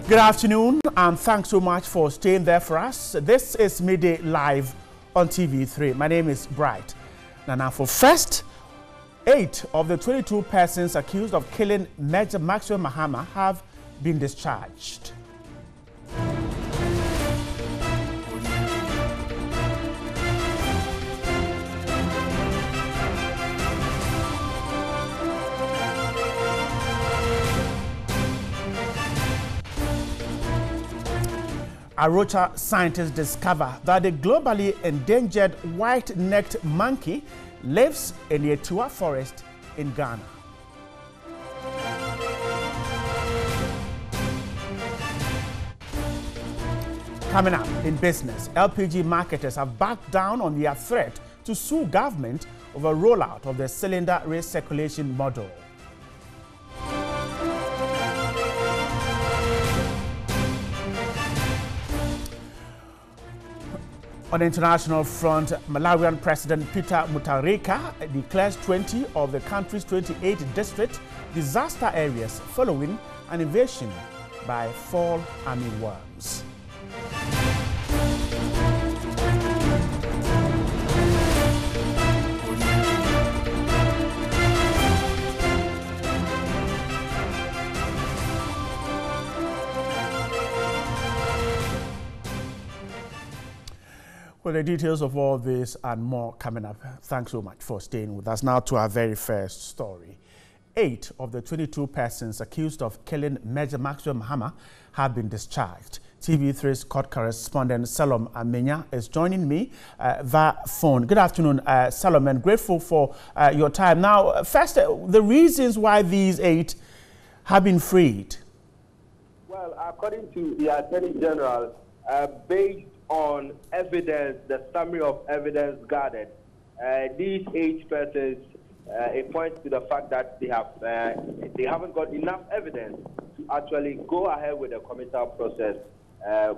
Good afternoon, and thanks so much for staying there for us. This is Midday Live on TV3. My name is Bright. Now for first, 8 of the 22 persons accused of killing Major Mihama have been discharged. Arocha scientists discover that the globally endangered white-necked monkey lives in the Etua forest in Ghana. Coming up in business, LPG marketers have backed down on their threat to sue government over rollout of the cylinder recirculation model. On the international front, Malawian President Peter Mutharika declares 20 of the country's 28 district disaster areas following an invasion by fall army worms. Well, the details of all this and more coming up. Thanks so much for staying with us. Now to our very first story. 8 of the 22 persons accused of killing Major Mihama have been discharged. TV3's court correspondent Salom Amenya is joining me via phone. Good afternoon, Salom, and grateful for your time. Now, first, the reasons why these 8 have been freed. Well, according to the Attorney General, based on evidence, the summary of evidence gathered, these 8 persons, it points to the fact that they haven't got enough evidence to actually go ahead with the committal process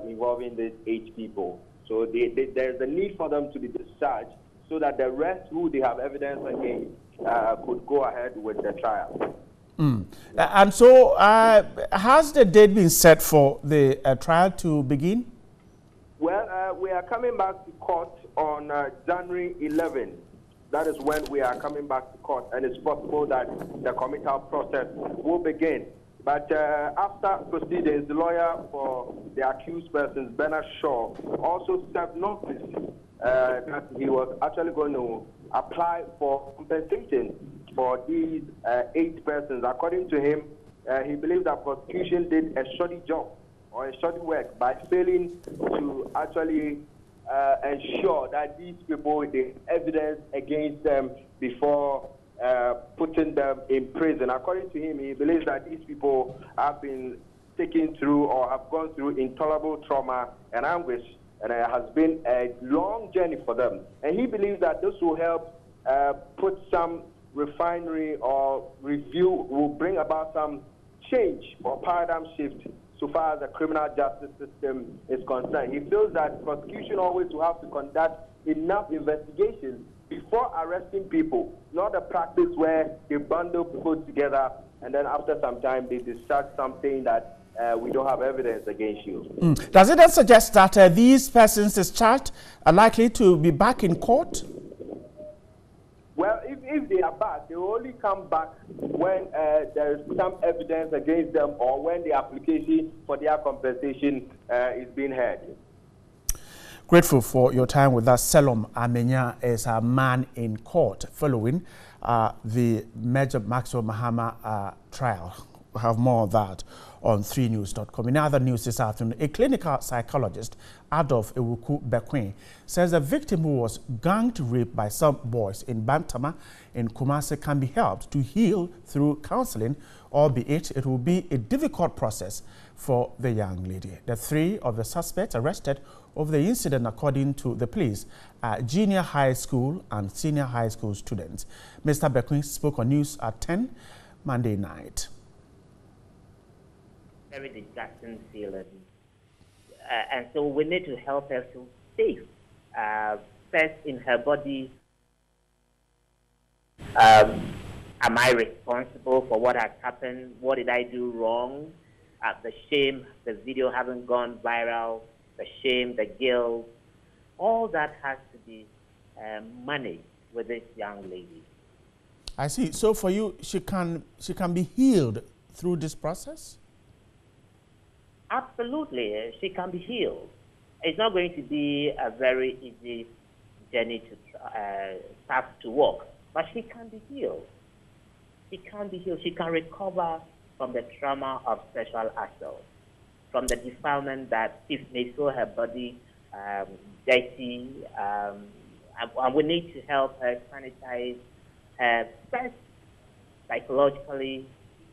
involving these 8 people. So there's a need for them to be discharged so that the rest who they have evidence against could go ahead with the trial. And so, has the date been set for the trial to begin? Well, we are coming back to court on January 11. That is when we are coming back to court, and it's possible that the committal process will begin. But after proceedings, the lawyer for the accused persons, Bernard Shaw, also served notice that he was actually going to apply for compensation for these 8 persons. According to him, he believes that prosecution did a shoddy job or a shoddy work by failing to actually ensure that these people, the evidence against them before putting them in prison. According to him, he believes that these people have been taken through or have gone through intolerable trauma and anguish, and it has been a long journey for them. And he believes that this will help put some refinery or review, will bring about some change or paradigm shift so far as the criminal justice system is concerned. He feels that prosecution always will have to conduct enough investigations before arresting people, not a practice where they bundle people together and then after some time they discharge something that we don't have evidence against you. Does it then suggest that these persons discharged are likely to be back in court? Well, if they are back, they will only come back when there is some evidence against them or when the application for their compensation is being heard. Grateful for your time with us. Salom Amenya is a man in court following the Major Mihama trial. We'll have more of that on 3news.com. In other news this afternoon, a clinical psychologist, Adolf Ewuku Bekwin, says a victim who was gang raped by some boys in Bantama in Kumasi can be helped to heal through counseling, albeit it will be a difficult process for the young lady. The 3 of the suspects arrested over the incident, according to the police, are junior high school and senior high school students. Mr. Bekwin spoke on News at 10 Monday night. Very disgusting feeling. And so we need to help her feel safe. First, in her body, am I responsible for what has happened? What did I do wrong? the shame, the video having gone viral, the shame, the guilt, all that has to be managed with this young lady. I see. So for you, she can be healed through this process? Absolutely, she can be healed. It's not going to be a very easy journey to start to walk, but she can be healed. She can be healed. She can recover from the trauma of sexual assault, from the defilement that if may feel her body dirty, and we need to help her sanitize her first psychologically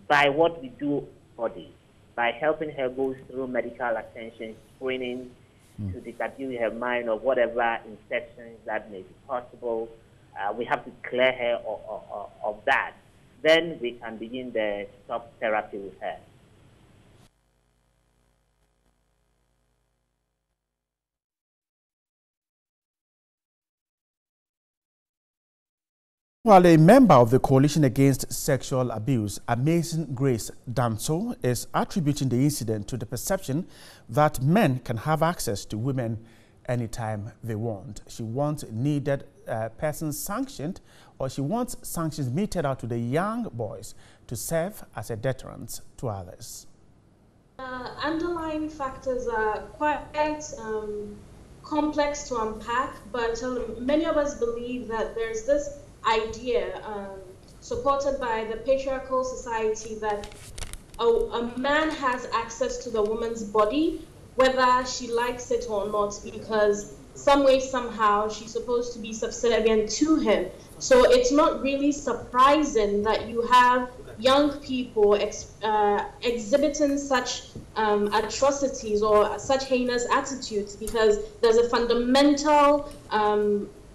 by what we do body, by helping her go through medical attention, screening to disabuse her mind of whatever infections that may be possible. We have to clear her of that. Then we can begin the talk therapy with her. While a member of the Coalition Against Sexual Abuse, Amazing Grace Danso, is attributing the incident to the perception that men can have access to women anytime they want. She wants needed persons sanctioned, or she wants sanctions meted out to the young boys to serve as a deterrent to others. Underlying factors are quite complex to unpack, but many of us believe that there's this idea supported by the patriarchal society that a man has access to the woman's body, whether she likes it or not, because some way, somehow, she's supposed to be subservient to him. So it's not really surprising that you have young people exhibiting such atrocities or such heinous attitudes, because there's a fundamental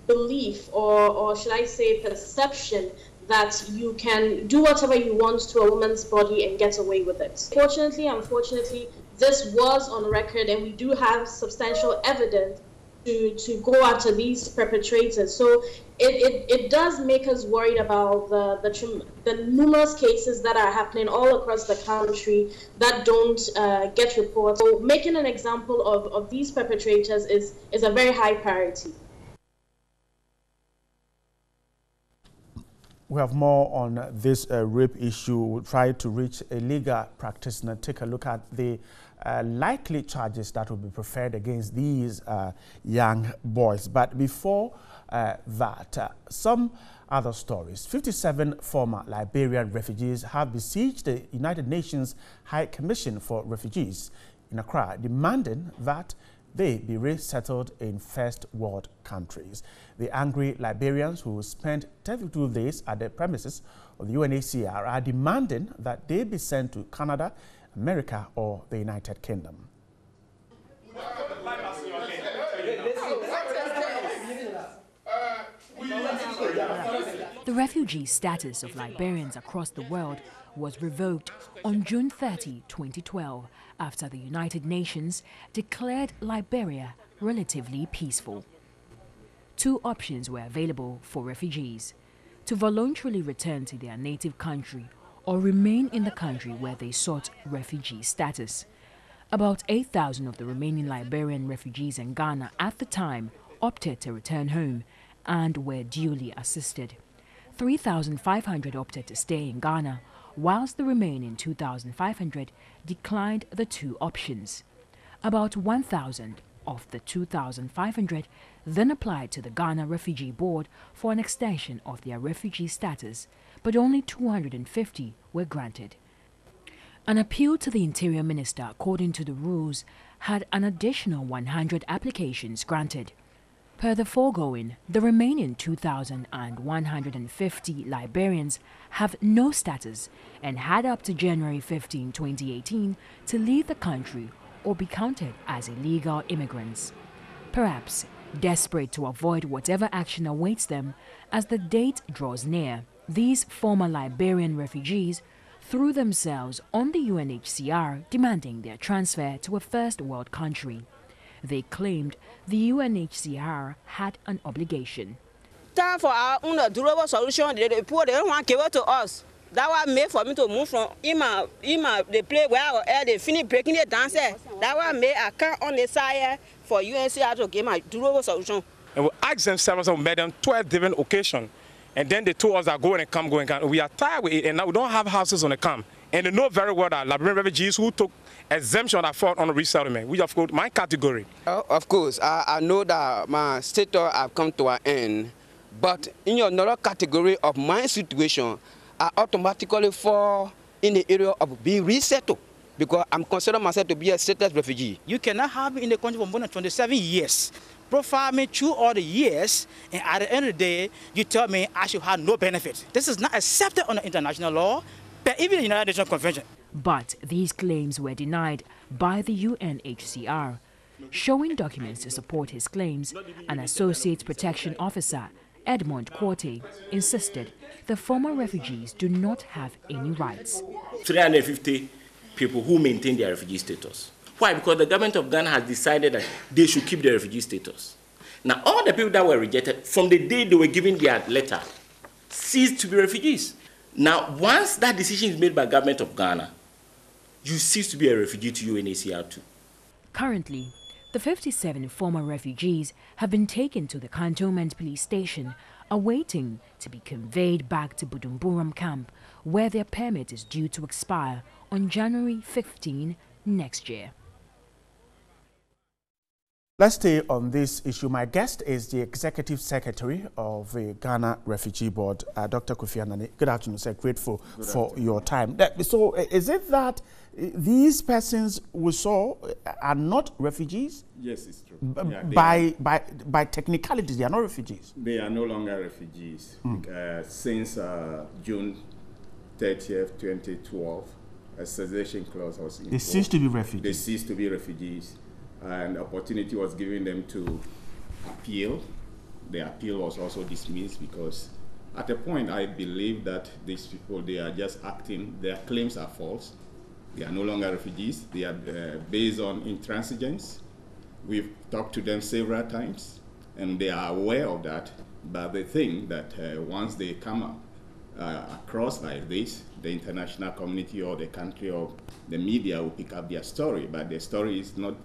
belief, or should I say perception, that you can do whatever you want to a woman's body and get away with it. Fortunately, unfortunately, this was on record, and we do have substantial evidence to go after these perpetrators. So it does make us worried about the numerous cases that are happening all across the country that don't get reported. So making an example of these perpetrators is a very high priority. We have more on this rape issue. We'll try to reach a legal practitioner, take a look at the likely charges that will be preferred against these young boys. But before that, some other stories. 57 former Liberian refugees have besieged the United Nations High Commission for Refugees in Accra, demanding that they be resettled in first world countries. The angry Liberians, who spent 32 days at the premises of the UNHCR, are demanding that they be sent to Canada, America, or the United Kingdom. The refugee status of Liberians across the world was revoked on June 30, 2012, after the United Nations declared Liberia relatively peaceful. Two options were available for refugees: to voluntarily return to their native country or remain in the country where they sought refugee status. About 8,000 of the remaining Liberian refugees in Ghana at the time opted to return home and were duly assisted. 3,500 opted to stay in Ghana, whilst the remaining 2,500 declined the two options. About 1,000 of the 2,500 then applied to the Ghana Refugee Board for an extension of their refugee status, but only 250 were granted. An appeal to the Interior Minister, according to the rules, had an additional 100 applications granted. Per the foregoing, the remaining 2,150 Liberians have no status and had up to January 15, 2018 to leave the country or be counted as illegal immigrants. Perhaps desperate to avoid whatever action awaits them as the date draws near, these former Liberian refugees threw themselves on the UNHCR demanding their transfer to a first world country. They claimed the UNHCR had an obligation. Time for our own durable solution. They don't want to give it to us. That was made for me to move from the place where I was they finish breaking the dance. That was made I come on the side for UNCR to give my durable solution. And we asked them several times, we met them 12 different occasions. And then they told us that go and come, go and come. We are tired with it, and now we don't have houses on the camp. And they know very well that Liberian refugees who took exemption are fought on the resettlement, which of course my category. Of course, I know that my status have come to an end, but in another category of my situation, I automatically fall in the area of being resettled because I'm considering myself to be a status refugee. You cannot have me in the country for more than 27 years. Profile me through all the years, and at the end of the day, you tell me I should have no benefit. This is not accepted under international law, but even the United Nations Convention. But these claims were denied by the UNHCR. Showing documents to support his claims, an Associate Protection Officer, Edmond Quarte, insisted the former refugees do not have any rights. 350 people who maintain their refugee status. Why? Because the government of Ghana has decided that they should keep their refugee status. Now, all the people that were rejected from the day they were given their letter ceased to be refugees. Now, once that decision is made by the government of Ghana, you cease to be a refugee to UNHCR too. Currently, the 57 former refugees have been taken to the Cantonment Police Station, awaiting to be conveyed back to Budumburam camp, where their permit is due to expire on January 15 next year. Let's stay on this issue. My guest is the Executive Secretary of the Ghana Refugee Board, Dr. Kofi Anane. Good afternoon, sir. Grateful for your time. So, is it that these persons we saw are not refugees? Yes, it's true. By technicalities, they are not refugees. They are no longer refugees. Since June 30th, 2012, a cessation clause was imposed. They ceased to be refugees. They ceased to be refugees. And opportunity was given them to appeal. The appeal was also dismissed because at a point I believe that these people, they are just acting, their claims are false. They are no longer refugees. They are based on intransigence. We've talked to them several times and they are aware of that, but they think that once they come across like this, the international community or the country or the media will pick up their story, but their story is not.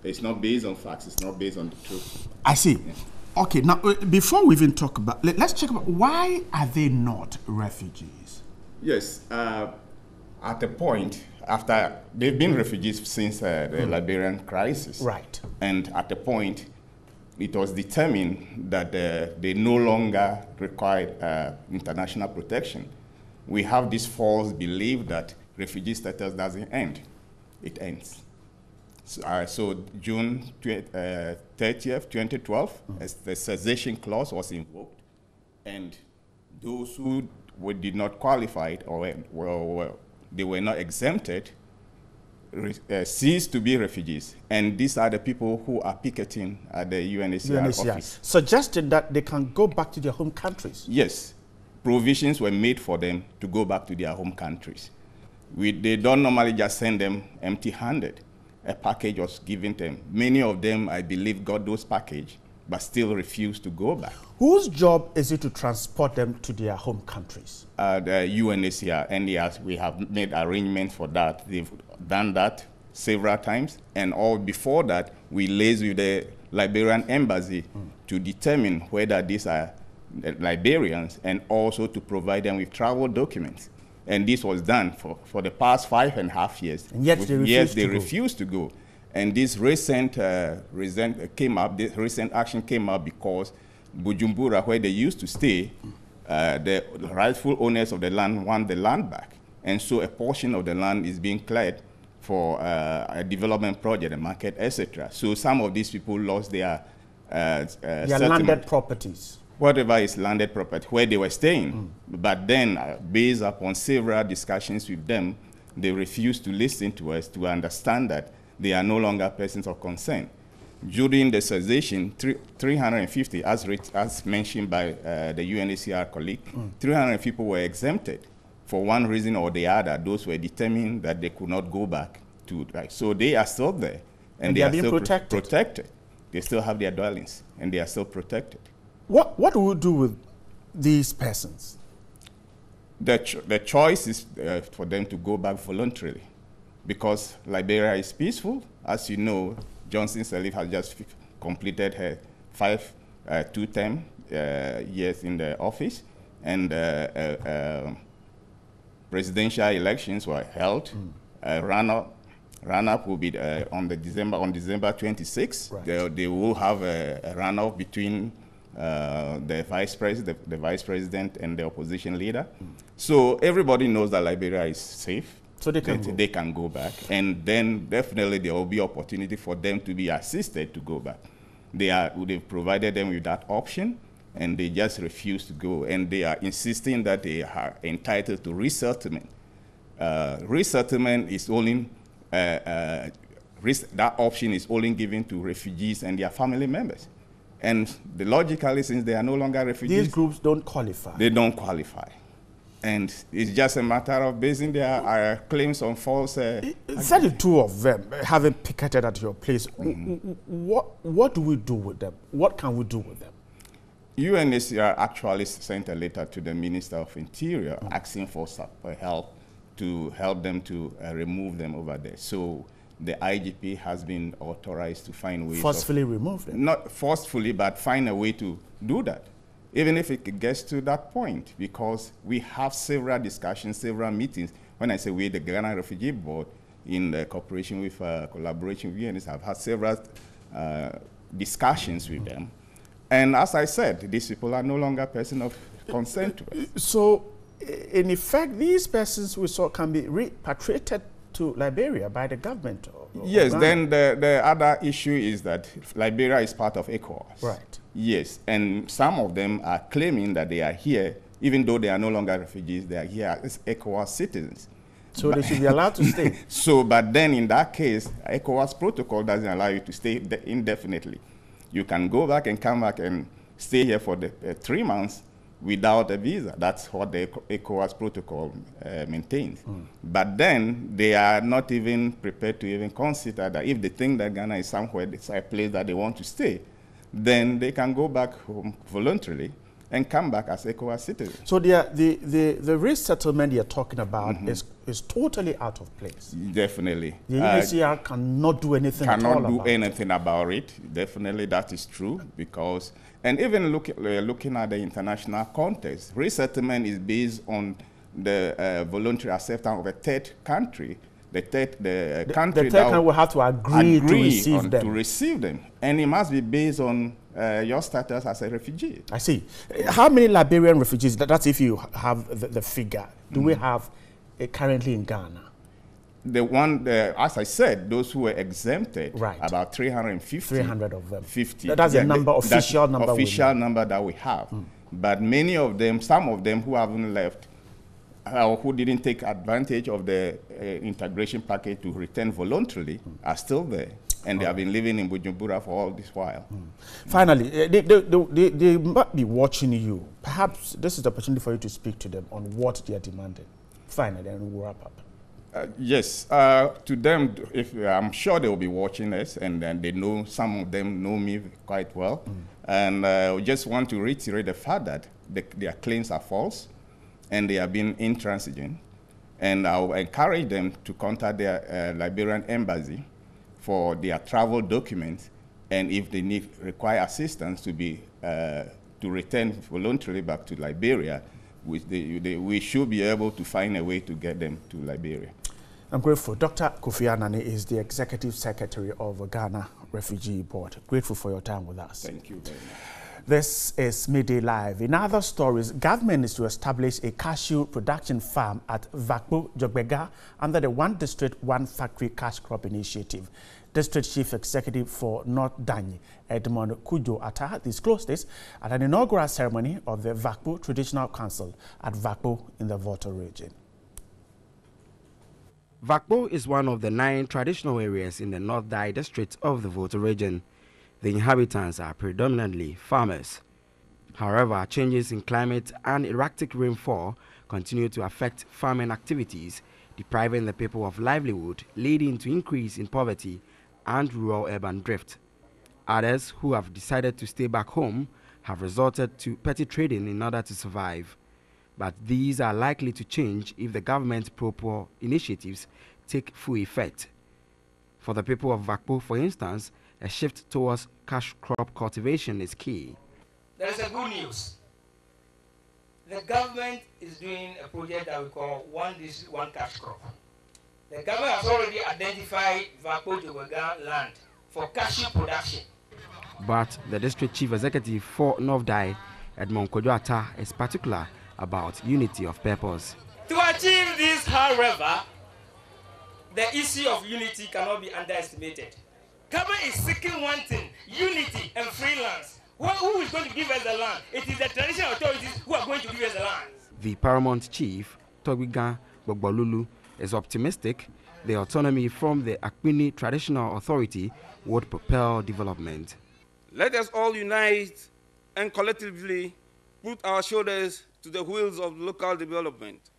It's not based on facts. It's not based on the truth. I see. Yeah. Okay, now before we even talk about, let's check about why are they not refugees? Yes, at a point after they've been refugees since the Liberian crisis. Right. And at a point, it was determined that they no longer required international protection. We have this false belief that refugee status doesn't end. It ends. So June 30th, 2012, as the cessation clause was invoked, and those who did not qualify or they were not exempted ceased to be refugees. And these are the people who are picketing at the UNHCR office. Suggested that they can go back to their home countries. Yes. Provisions were made for them to go back to their home countries. They don't normally just send them empty-handed. A package was given to them. Many of them, I believe, got those packages, but still refused to go back. Whose job is it to transport them to their home countries? The UNHCR, NDRs, we have made arrangements for that. They've done that several times. And all before that, we liaised with the Liberian embassy to determine whether these are Liberians and also to provide them with travel documents. And this was done for the past 5.5 years. And yet they refused to go. And this recent action came up because Bujumbura, where they used to stay, the rightful owners of the land want the land back. And so a portion of the land is being cleared for a development project, a market, etc. So some of these people lost their landed properties. Whatever is landed property, where they were staying. But then, based upon several discussions with them, they refused to listen to us to understand that they are no longer persons of concern. During the cessation, 350, as mentioned by the UNHCR colleague, 300 people were exempted for one reason or the other. Those were determined that they could not go back to, so they are still there. And they are being still protected. They still have their dwellings, and they are still protected. What do we do with these persons? The choice is for them to go back voluntarily, because Liberia is peaceful. As you know, Johnson Sirleaf has just completed her 2-term years in the office, and presidential elections were held. Runoff will be on December 26th. Right. They will have a runoff between the vice president and the opposition leader. So everybody knows that Liberia is safe. So they can go back, and then definitely there will be opportunity for them to be assisted to go back. They've provided them with that option, and they just refuse to go, and they are insisting that they are entitled to resettlement. Resettlement is only that option is only given to refugees and their family members. And logically, since they are no longer refugees, these groups don't qualify. They don't qualify. And it's just a matter of basing their claims on false... 32 of them having picketed at your place. What do we do with them? What can we do with them? UNHCR actually sent a letter to the Minister of Interior asking for help to help them to remove them over there. So the IGP has been authorized to find ways forcefully remove them? Not forcefully, but find a way to do that, even if it gets to that point, because we have several discussions, several meetings. When I say we, the Ghana Refugee Board, in cooperation with, collaboration with UNHCR, have had several discussions with them. And as I said, these people are no longer persons of concern to us. So, in effect, these persons we saw can be repatriated to Liberia by the government? Yes, then the other issue is that Liberia is part of ECOWAS. Right. Yes, and some of them are claiming that they are here, even though they are no longer refugees, they are here as ECOWAS citizens. So they should be allowed to stay. But then in that case, ECOWAS protocol doesn't allow you to stay indefinitely. You can go back and come back and stay here for the 3 months without a visa. That's what the ECOWAS protocol maintains. But then they are not even prepared to even consider that if they think that Ghana is somewhere, it's a place that they want to stay, then they can go back home voluntarily and come back as ECOWAS citizens. So the resettlement you're talking about is totally out of place. Definitely. The UNHCR cannot do anything at all about it. Cannot do anything about it. Definitely that is true, because, and even looking at the international context, resettlement is based on the voluntary acceptance of a third country. The third country will have to agree to receive them. And it must be based on your status as a refugee. I see. How many Liberian refugees, that's if you have the figure, do we have currently in Ghana? As I said, those who were exempted, right, about 350. 300 of them. 50. That's a number, official number. Official number that we have. But many of them, some of them who haven't left, who didn't take advantage of the integration package to return voluntarily, are still there. And they have been living in Bujumbura for all this while. Finally, they might be watching you. Perhaps this is the opportunity for you to speak to them on what they are demanding. Finally, and we'll wrap up. Yes, to them, I'm sure they will be watching us, and they know, some of them know me quite well. And I just want to reiterate the fact that their claims are false, and they are being intransigent. And I'll encourage them to contact their Liberian embassy for their travel documents, and if they require assistance to return voluntarily back to Liberia, we should be able to find a way to get them to Liberia. I'm grateful. Dr. Kofi Anane is the Executive Secretary of the Ghana Refugee Board. Grateful for your time with us. Thank you very much. This is Midday Live. In other stories, government is to establish a cashew production farm at Vakpo, Jogbega, under the One District, One Factory Cash Crop Initiative. District Chief Executive for North Danyi, Edmond Kujo Ata, disclosed this at an inaugural ceremony of the Vakpo Traditional Council at Vakpo in the Volta region. Vakpo is one of the 9 traditional areas in the North Danyi district of the Volta region. The inhabitants are predominantly farmers. However, changes in climate and erratic rainfall continue to affect farming activities, depriving the people of livelihood, leading to increase in poverty and rural-urban drift. Others who have decided to stay back home have resorted to petty trading in order to survive. but these are likely to change if the government's pro-poor initiatives take full effect. For the people of Vakpo, for instance, a shift towards cash crop cultivation is key. There is a good news. The government is doing a project that we call One District, One Cash Crop. The government has already identified Vakpo Jogwega land for cashew production. But the district chief executive for North Dai, Edmond Kojoata, is particular about unity of purpose. To achieve this, however, the issue of unity cannot be underestimated. Government is seeking one thing, unity and freelance. Who is going to give us the land? It is the traditional authorities who are going to give us the land. The paramount chief, Togwiga Gbogbolulu, is optimistic the autonomy from the Akpini Traditional Authority would propel development. Let us all unite and collectively put our shoulders to the wheels of local development.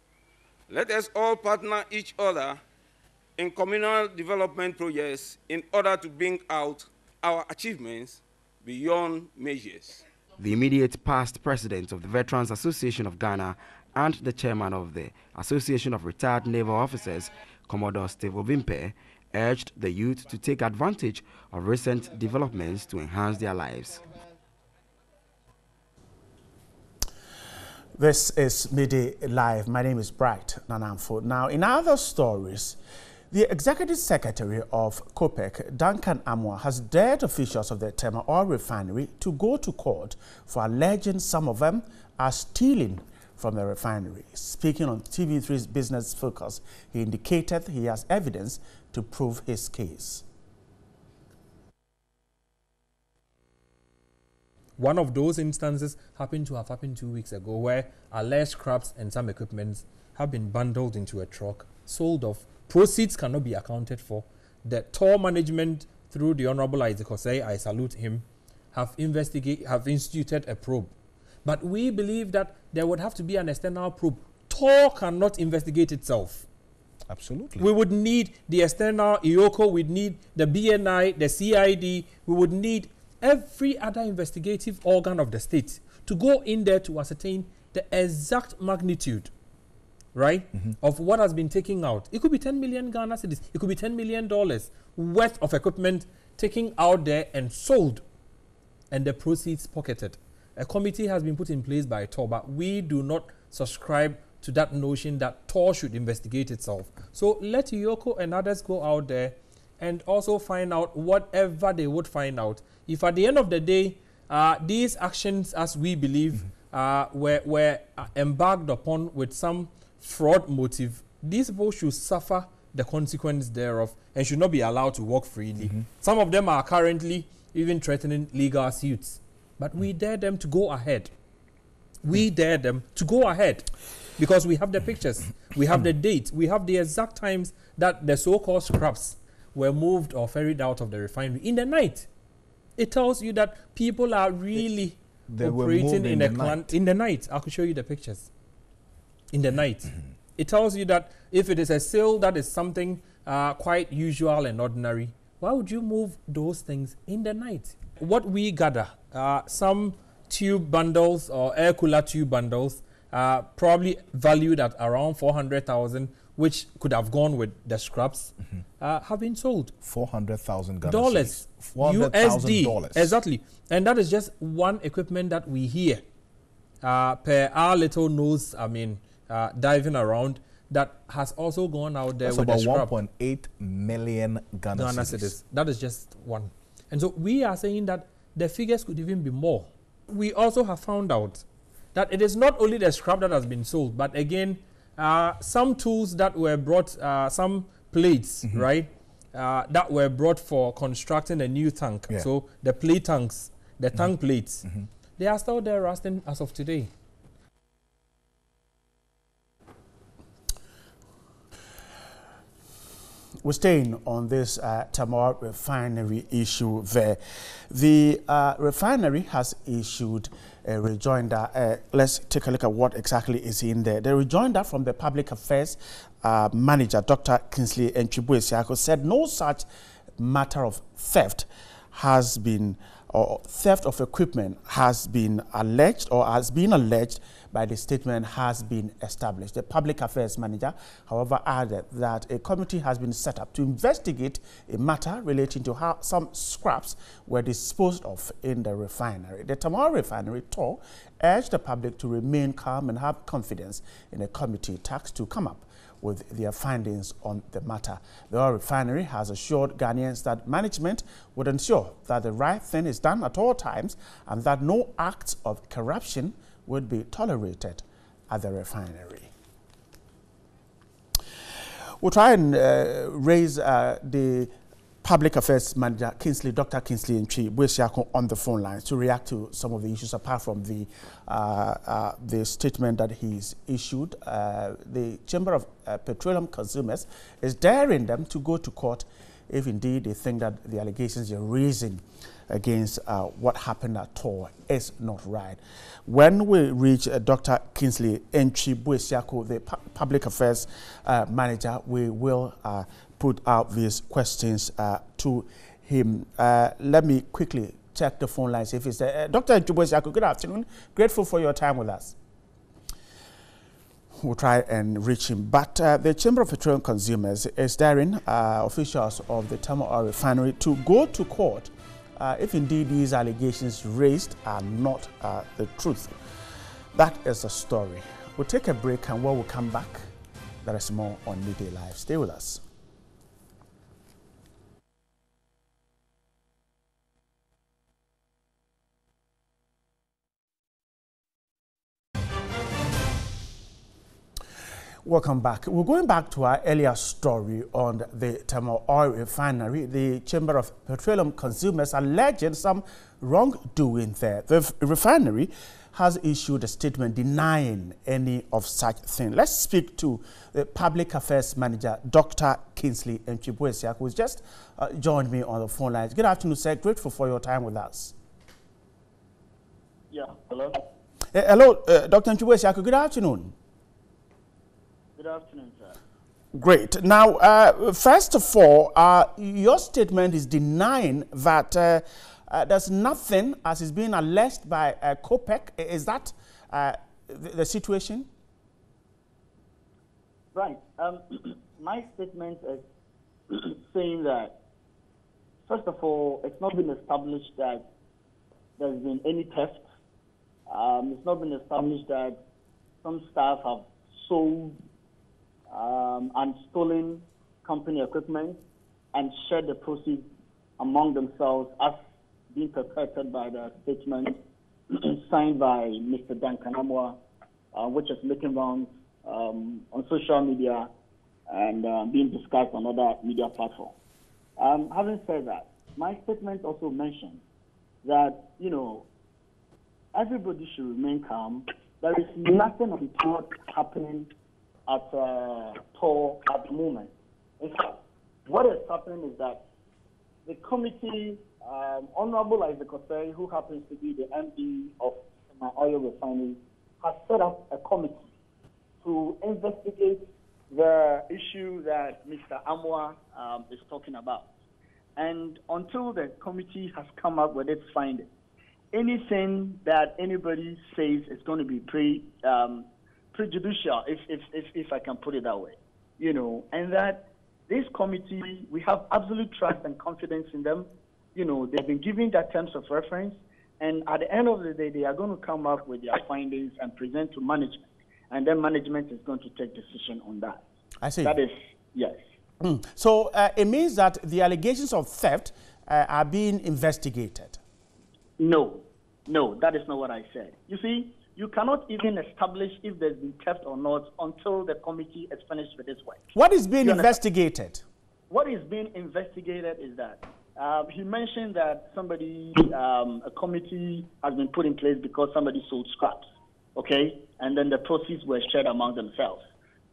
Let us all partner each other in communal development projects in order to bring out our achievements beyond measures. The immediate past president of the Veterans Association of Ghana and the chairman of the Association of Retired Naval Officers, Commodore Steve Ovimpe, urged the youth to take advantage of recent developments to enhance their lives. This is Midday Live. My name is Bright Nanamfo. Now, in other stories, the Executive Secretary of COPEC, Duncan Amwa, has dared officials of the Tema Oil Refinery to go to court for alleging some of them are stealing from the refinery. Speaking on TV3's Business Focus, he indicated he has evidence to prove his case. One of those instances happened 2 weeks ago, where alleged scraps and some equipment have been bundled into a truck, sold off. Proceeds cannot be accounted for. The TOR management, through the Honorable Isaac Osei, I salute him, have instituted a probe. But we believe that there would have to be an external probe. TOR cannot investigate itself. Absolutely. We would need the external IOCO, we'd need the BNI, the CID, we would need every other investigative organ of the state to go in there to ascertain the exact magnitude, right, of what has been taken out. It could be 10 million Ghana cedis. It could be $10 million worth of equipment taken out there and sold, and the proceeds pocketed. A committee has been put in place by Toba. We do not subscribe to that notion that TOR should investigate itself. So let Yoko and others go out there and also find out whatever they would find out. If at the end of the day, these actions, as we believe, were embarked upon with some fraud motive, these people should suffer the consequence thereof and should not be allowed to walk freely. Some of them are currently even threatening legal suits. But we dare them to go ahead. We dare them to go ahead because we have the pictures, we have the date, we have the exact times that the so-called scraps were moved or ferried out of the refinery in the night. It tells you that people are really operating in the night. I could show you the pictures. In the night. It tells you that if it is a sale that is something quite usual and ordinary, why would you move those things in the night? What we gather, some tube bundles or air cooler tube bundles, probably valued at around 400,000, which could have gone with the scraps, have been sold. $400,000 USD. Exactly. And that is just one equipment that we hear per our little nose, diving around, that has also gone out there. That's with about 1.8 million Ghana cedis. That is just one. And so we are saying that the figures could even be more. We also have found out that it is not only the scrap that has been sold, but again, some tools that were brought, some plates, right, that were brought for constructing a new tank. Yeah. So the plate tanks, the tank plates, they are still there rusting as of today. We're staying on this Tema refinery issue there. The refinery has issued a rejoinder. Let's take a look at what exactly is in there. The rejoinder from the Public Affairs Manager, Dr. Kingsley Nchibuesiako, said no such matter of theft has been or theft of equipment has been alleged by the statement has been established. The public affairs manager, however, added that a committee has been set up to investigate a matter relating to how some scraps were disposed of in the refinery. The Tamale Refinery TOR urged the public to remain calm and have confidence in a committee tasked to come up with their findings on the matter. The Oil Refinery has assured Ghanaians that management would ensure that the right thing is done at all times and that no acts of corruption would be tolerated at the refinery. We'll try and raise the Public Affairs Manager, Dr. Kingsley Ntwi on the phone lines to react to some of the issues apart from the statement that he's issued. The Chamber of Petroleum Consumers is daring them to go to court if indeed they think that the allegations you're raising against what happened at TOR is not right. When we reach Dr. Kingsley Ntwi, the Public Affairs Manager, we will put out these questions to him. Let me quickly check the phone lines if it's there. Dr. Ntwi, good afternoon. Grateful for your time with us. We'll try and reach him. But the Chamber of Petroleum Consumers is daring officials of the Tamale Oil Refinery to go to court if indeed these allegations raised are not the truth. That is the story. We'll take a break, and when we come back, there is more on Midday Live. Stay with us. Welcome back. We're going back to our earlier story on the Tamale Oil Refinery. The Chamber of Petroleum Consumers alleging some wrongdoing there. The refinery has issued a statement denying any of such thing. Let's speak to the Public Affairs Manager, Dr. Kingsley Ntwi, who's just joined me on the phone lines. Good afternoon, sir. Grateful for your time with us. Yeah, hello. Hello, Dr. Ntwi. Good afternoon. Good afternoon, sir. Great. Now, first of all, your statement is denying that there's nothing as is being alleged by COPEC. Is that the situation? Right. My statement is saying that, first of all, it's not been established that there's been any theft. It's not been established that some staff have sold and stolen company equipment and shared the proceeds among themselves as being perpetrated by the statement signed by Mr. Duncan Amwa, which is making rounds on social media and being discussed on other media platforms. Having said that, my statement also mentioned that, you know, everybody should remain calm. There is nothing untoward happening at TOR at the moment. In fact, what is happening is that the committee, Honorable Isaac Osei, who happens to be the MD of my oil refinery, has set up a committee to investigate the issue that Mr. Amwa is talking about. And until the committee has come up with its findings, anything that anybody says is going to be prejudicial, if I can put it that way, you know, and that this committee, we have absolute trust and confidence in them. You know, they've been given their terms of reference, and at the end of the day, they are going to come up with their findings and present to management, and then management is going to take decision on that. I see. That is, yes. So it means that the allegations of theft are being investigated. No, that is not what I said. You see, you cannot even establish if there's been theft or not until the committee is finished with its work. What is being investigated? What is being investigated is that he mentioned that somebody, a committee has been put in place because somebody sold scraps, okay? And then the proceeds were shared among themselves.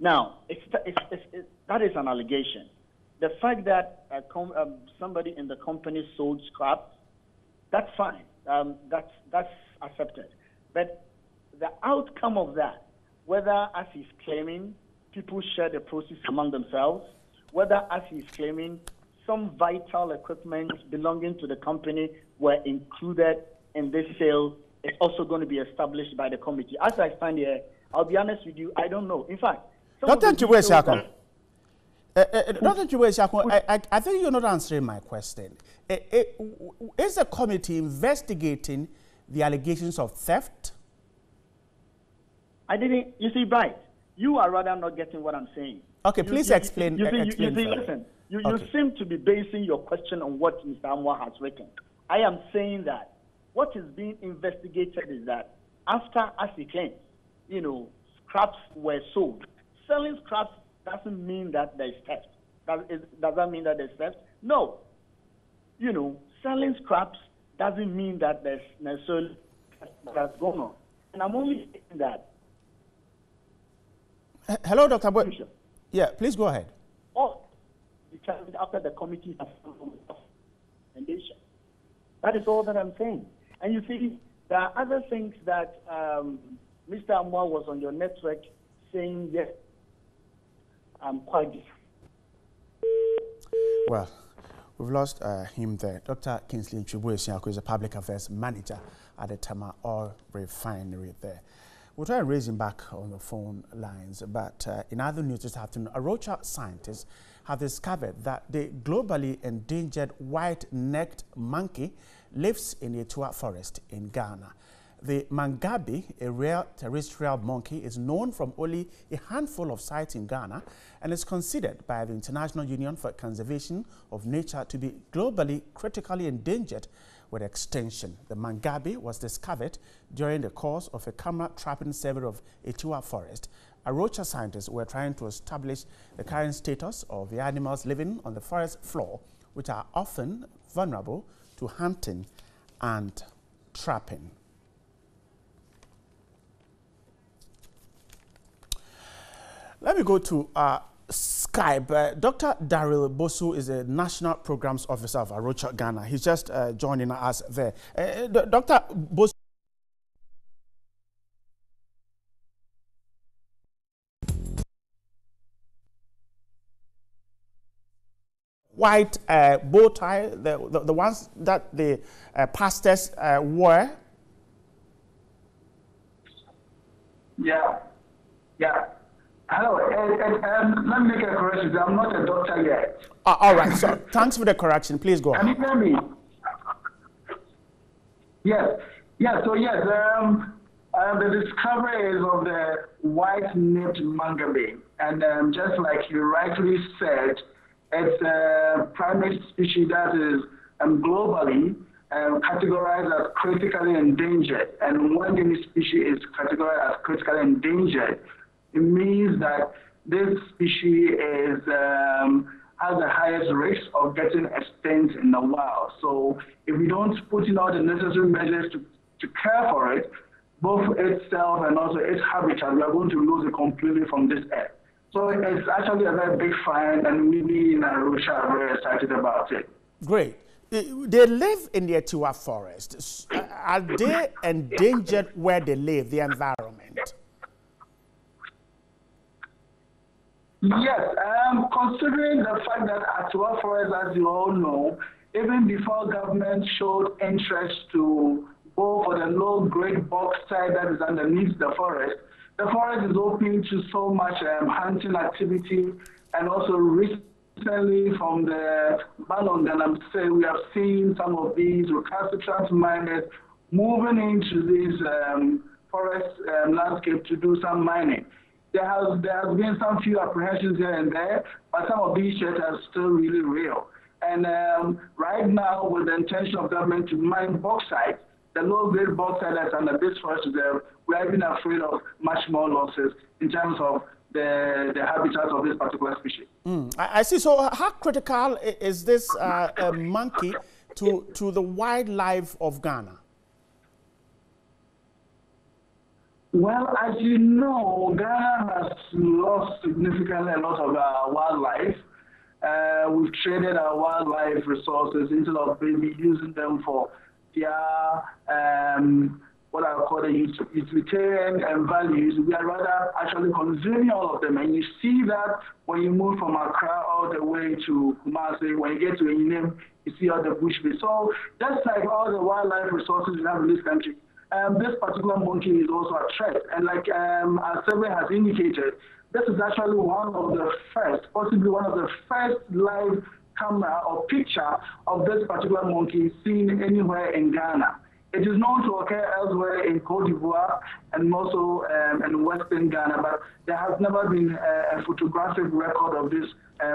Now, that is an allegation. The fact that somebody in the company sold scraps, that's fine. That's accepted. But the outcome of that, whether as he's claiming people share the proceeds among themselves, whether as he's claiming some vital equipment belonging to the company were included in this sale is also going to be established by the committee. As I stand here, I'll be honest with you, I don't know. In fact, Dr. Chibuesiakon, I think you're not answering my question. Is the committee investigating the allegations of theft? I didn't. You see, Bright, you are rather not getting what I'm saying. Okay, please explain. Listen, you seem to be basing your question on what Mr. Amwa has written. I am saying that what is being investigated is that after, as he claims, scraps were sold. Selling scraps doesn't mean that there's theft. Does that mean that there's theft? No. Selling scraps doesn't mean that there's necessarily that's going on. And I'm only saying that. Hello, Dr. Boy. Yeah, please go ahead. Determined after the committee has recommendation. That is all that I'm saying. And you see, there are other things that Mr. Amwa was on your network saying, yes, I'm quite different. Well, we've lost him there. Dr. Kingsley Chibuesiakon is a public affairs manager at the Tama Oil Refinery there. We'll try and raise him back on the phone lines, but in other news this afternoon, Arocha scientists have discovered that the globally endangered white-necked monkey lives in the Etua forest in Ghana. The mangabe, a rare terrestrial monkey, is known from only a handful of sites in Ghana and is considered by the International Union for Conservation of Nature to be globally critically endangered with extinction. The mangabe was discovered during the course of a camera trapping survey of Etua forest. Arocha scientists were trying to establish the current status of the animals living on the forest floor, which are often vulnerable to hunting and trapping. Let me go to Skype. Dr. Daryl Bosu is a National Programs Officer of Arocha, Ghana. He's just joining us there. Dr. Bosu. White bow tie, the ones that the pastors wear. Yeah. Hello, let me make a correction. I'm not a doctor yet. All right, so thanks for the correction. Please go on. Can you hear me? Yes. The discovery is of the white-necked monkey, and just like you rightly said, it's a primate species that is globally categorized as critically endangered. And when any species is categorized as critically endangered, it means that this species has the highest risk of getting extinct in the wild. So if we don't put in all the necessary measures to care for it, both itself and also its habitat, we are going to lose it completely from this earth. So it's actually a very big find, and we in Arusha are very excited about it. Great. They live in the Etua forest. Are they endangered where they live, the environment? Yes, considering the fact that Etua forest, as you all know, even before government showed interest to go for the low-grade bauxite that is underneath the forest is open to so much hunting activity, and also recently from the ban on Damas, we have seen some of these recalcitrant miners moving into this forest landscape to do some mining. There has been some few apprehensions here and there, but some of these threats are still really real. And right now, with the intention of government to mine bauxite, the low-grade bauxite that's under this forest reserve, we are even afraid of much more losses in terms of the habitat of this particular species. I see. So how critical is this monkey to the wildlife of Ghana? Well, as you know, Ghana has lost significantly a lot of our wildlife. We've traded our wildlife resources instead of maybe using them for their what I call the utilitarian values. We are rather actually consuming all of them. And you see that when you move from Accra all the way to Kumasi, when you get to Enyim, you see all the bush bits. So just like all the wildlife resources we have in this country, this particular monkey is also a threat. And like our survey has indicated, this is actually one of the first, possibly one of the first live camera or picture of this particular monkey seen anywhere in Ghana. It is known to occur elsewhere in Cote d'Ivoire and also in Western Ghana, but there has never been a photographic record of this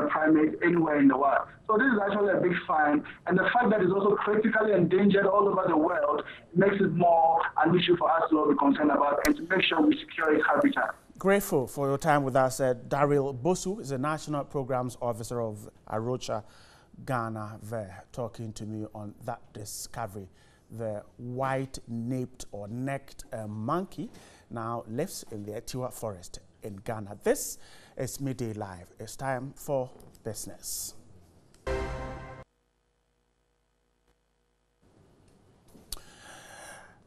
primate anywhere in the world. So this is actually a big find, and the fact that it's also critically endangered all over the world makes it more an issue for us to all be concerned about and to make sure we secure its habitat. Grateful for your time with us. Daryl Bosu is the National Programs Officer of Arocha, Ghana, there, talking to me on that discovery. The white-naped or necked monkey now lives in the Etiwa forest in Ghana. This is Midday Live. It's time for business.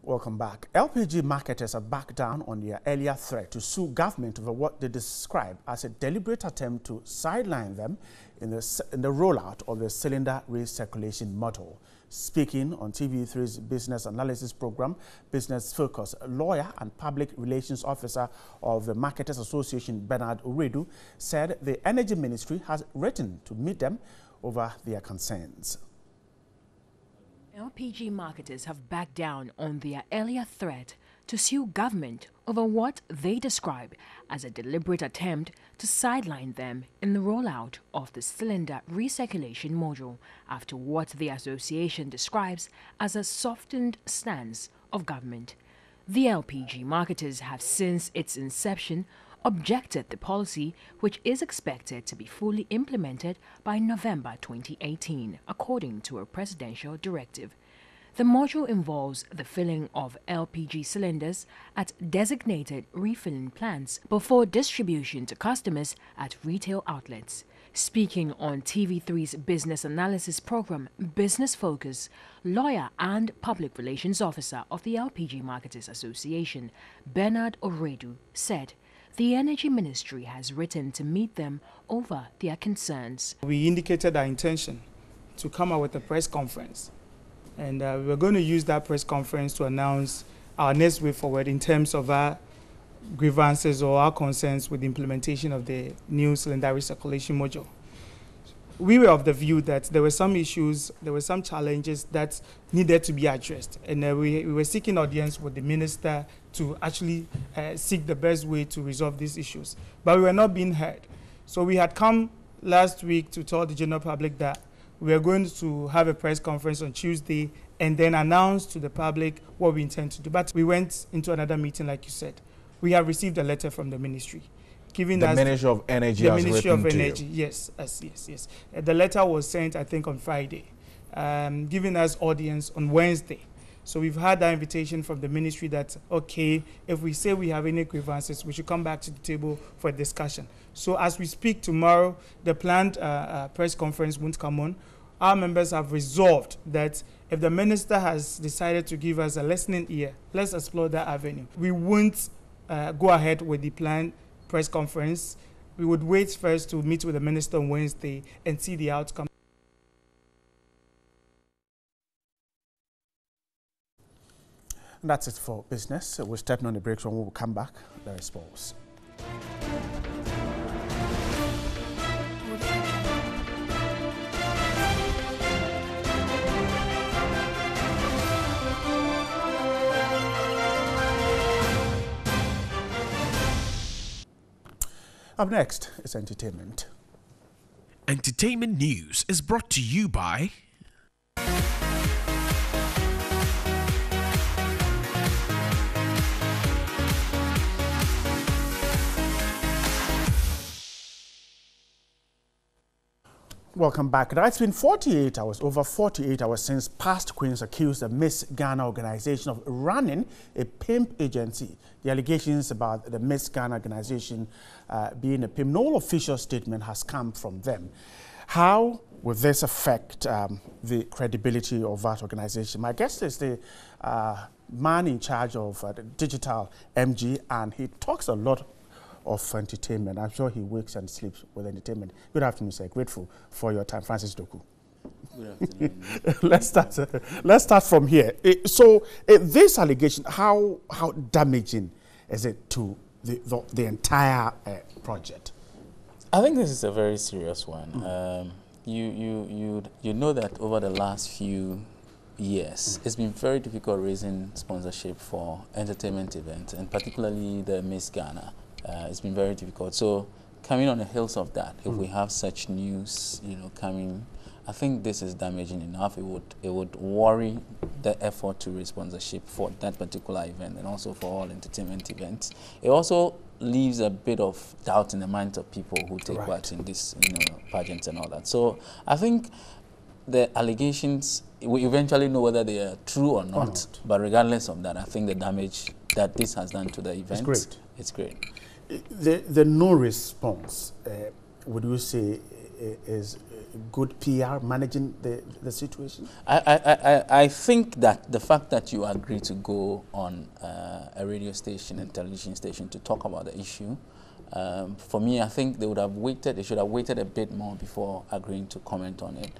Welcome back. LPG marketers have backed down on their earlier threat to sue government over what they describe as a deliberate attempt to sideline them in the rollout of the cylinder recirculation model. Speaking on TV3's business analysis program, Business Focus, lawyer and public relations officer of the Marketers Association, Bernard Oredu, said the Energy Ministry has written to meet them over their concerns. LPG marketers have backed down on their earlier threat to sue government over what they describe as a deliberate attempt to sideline them in the rollout of the cylinder recirculation module after what the association describes as a softened stance of government. The LPG marketers have since its inception objected the policy, which is expected to be fully implemented by November 2018, according to a presidential directive. The module involves the filling of LPG cylinders at designated refilling plants before distribution to customers at retail outlets. Speaking on TV3's business analysis program, Business Focus, lawyer and public relations officer of the LPG Marketers Association, Bernard Oredu, said the Energy Ministry has written to meet them over their concerns. We indicated our intention to come out with a press conference, and we're going to use that press conference to announce our next way forward in terms of our grievances or our concerns with the implementation of the new cylinder recirculation module. We were of the view that there were some issues, there were some challenges that needed to be addressed, and we were seeking audience with the minister to actually seek the best way to resolve these issues. But we were not being heard. So we had come last week to tell the general public that we are going to have a press conference on Tuesday and then announce to the public what we intend to do. But we went into another meeting, like you said. We have received a letter from the ministry, giving us the Ministry of Energy. The Ministry of Energy, yes. The letter was sent, I think, on Friday, giving us audience on Wednesday. So we've had that invitation from the ministry that, okay, if we say we have any grievances, we should come back to the table for a discussion. So as we speak tomorrow, the planned press conference won't come on. Our members have resolved that if the minister has decided to give us a listening ear, let's explore that avenue. We won't go ahead with the planned press conference. We would wait first to meet with the minister on Wednesday and see the outcome. And that's it for business. We're stepping on the break, so when we'll come back, there is pause. Up next is entertainment. Entertainment news is brought to you by Welcome back. Now, it's been 48 hours, over 48 hours since past queens accused the Miss Ghana organization of running a pimp agency. The allegations about the Miss Ghana organization being a pimp, no official statement has come from them. How will this affect the credibility of that organization? My guest is the man in charge of the digital MG, and he talks a lot of entertainment. I'm sure he wakes and sleeps with entertainment. Good afternoon, sir. Grateful for your time. Francis Doku. Good afternoon. let's start from here. So this allegation, how damaging is it to the entire project? I think this is a very serious one. You know that over the last few years, it's been very difficult raising sponsorship for entertainment events, and particularly the Miss Ghana. It's been very difficult. So coming on the heels of that, if we have such news, coming, I think this is damaging enough. It would worry the effort to raise sponsorship for that particular event and also for all entertainment events. It also leaves a bit of doubt in the minds of people who take part in this, pageants and all that. So I think the allegations, we eventually know whether they are true or not. But regardless of that, I think the damage that this has done to the event, it's great. The no response, would you say, is good PR managing the situation? I think that the fact that you agree to go on a radio station and television station to talk about the issue, for me, I think they should have waited a bit more before agreeing to comment on it,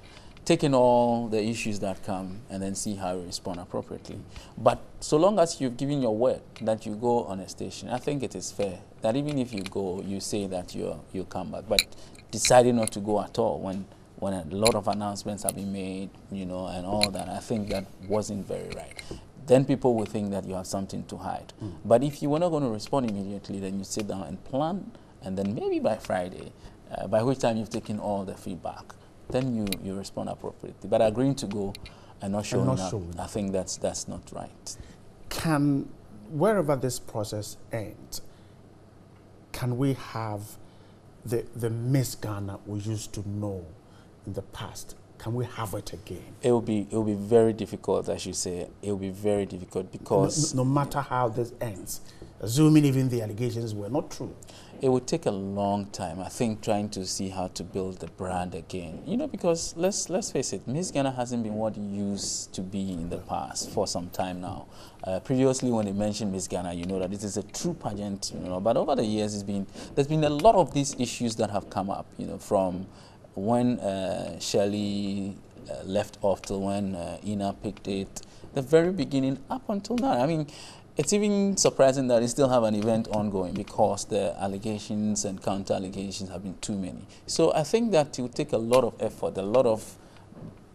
taking all the issues that come and then see how you respond appropriately. But so long as you've given your word that you go on a station, I think it is fair that even if you go, you say that you come back. But deciding not to go at all when a lot of announcements have been made, and all that, I think that wasn't very right. Then people will think that you have something to hide. But if you were not going to respond immediately, then you sit down and plan, and then maybe by Friday, by which time you've taken all the feedback, then you respond appropriately. But agreeing to go and not showing up, I think that's not right. Wherever this process ends, can we have the Miss Ghana we used to know in the past? Can we have it again? It will be very difficult, as you say. It will be very difficult because no matter how this ends, assuming even the allegations were not true, it would take a long time. I think trying to see how to build the brand again. Because let's face it, Miss Ghana hasn't been what it used to be in the past for some time now. Previously, when they mentioned Miss Ghana, you know that this is a true pageant. But over the years, there's been a lot of these issues that have come up. From when Shirley left off till when Ina picked it, the very beginning up until now. I mean, it's even surprising that they still have an event ongoing because the allegations and counter-allegations have been too many. So I think that it will take a lot of effort, a lot of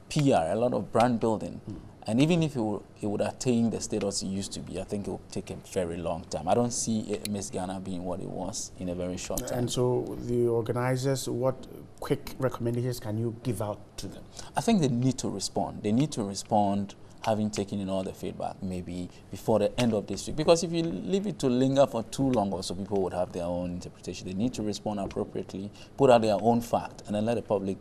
PR, a lot of brand building. And even if it would attain the status it used to be, I think it will take a very long time. I don't see Miss Ghana being what it was in a very short time. And so the organizers, what quick recommendations can you give out to them? I think they need to respond. They need to respond, having taken in all the feedback, maybe before the end of this week. Because if you leave it to linger for too long, also people would have their own interpretation. They need to respond appropriately, put out their own fact, and then let the public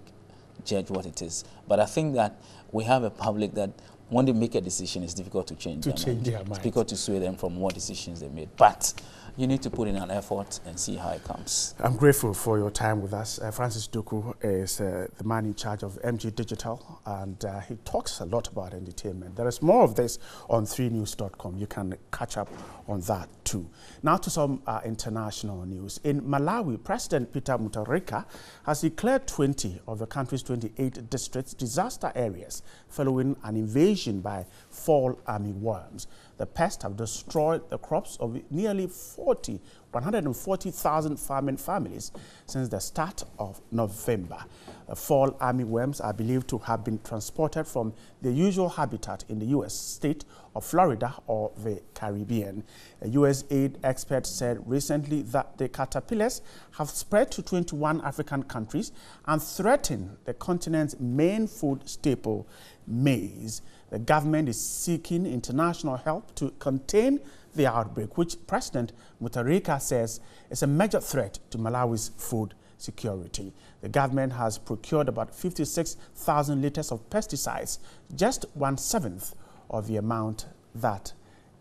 judge what it is. But I think that we have a public that when they make a decision, it's difficult to change their mind. It's difficult to sway them from what decisions they made. But you need to put in an effort and see how it comes. I'm grateful for your time with us. Francis Doku is the man in charge of MG Digital, and he talks a lot about entertainment. There is more of this on 3news.com. You can catch up on that too. Now to some international news. In Malawi, President Peter Mutharika has declared 20 of the country's 28 districts disaster areas following an invasion by fall army worms. The pests have destroyed the crops of nearly 140,000 farming families since the start of November. The fall army worms are believed to have been transported from their usual habitat in the U.S. state of Florida or the Caribbean. A U.S. aid expert said recently that the caterpillars have spread to 21 African countries and threaten the continent's main food staple, maize. The government is seeking international help to contain the outbreak, which President Mutharika says is a major threat to Malawi's food security. The government has procured about 56,000 liters of pesticides, just 1/7 of the amount that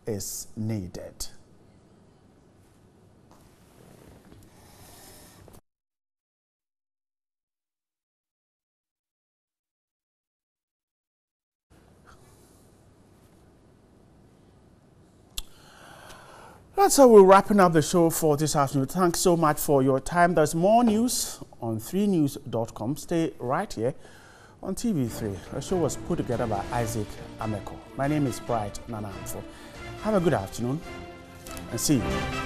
is needed. That's how we're wrapping up the show for this afternoon. Thanks so much for your time. There's more news on 3news.com. Stay right here on TV3. The show was put together by Isaac Ameko. My name is Bright Nana Amfo. Have a good afternoon and see you.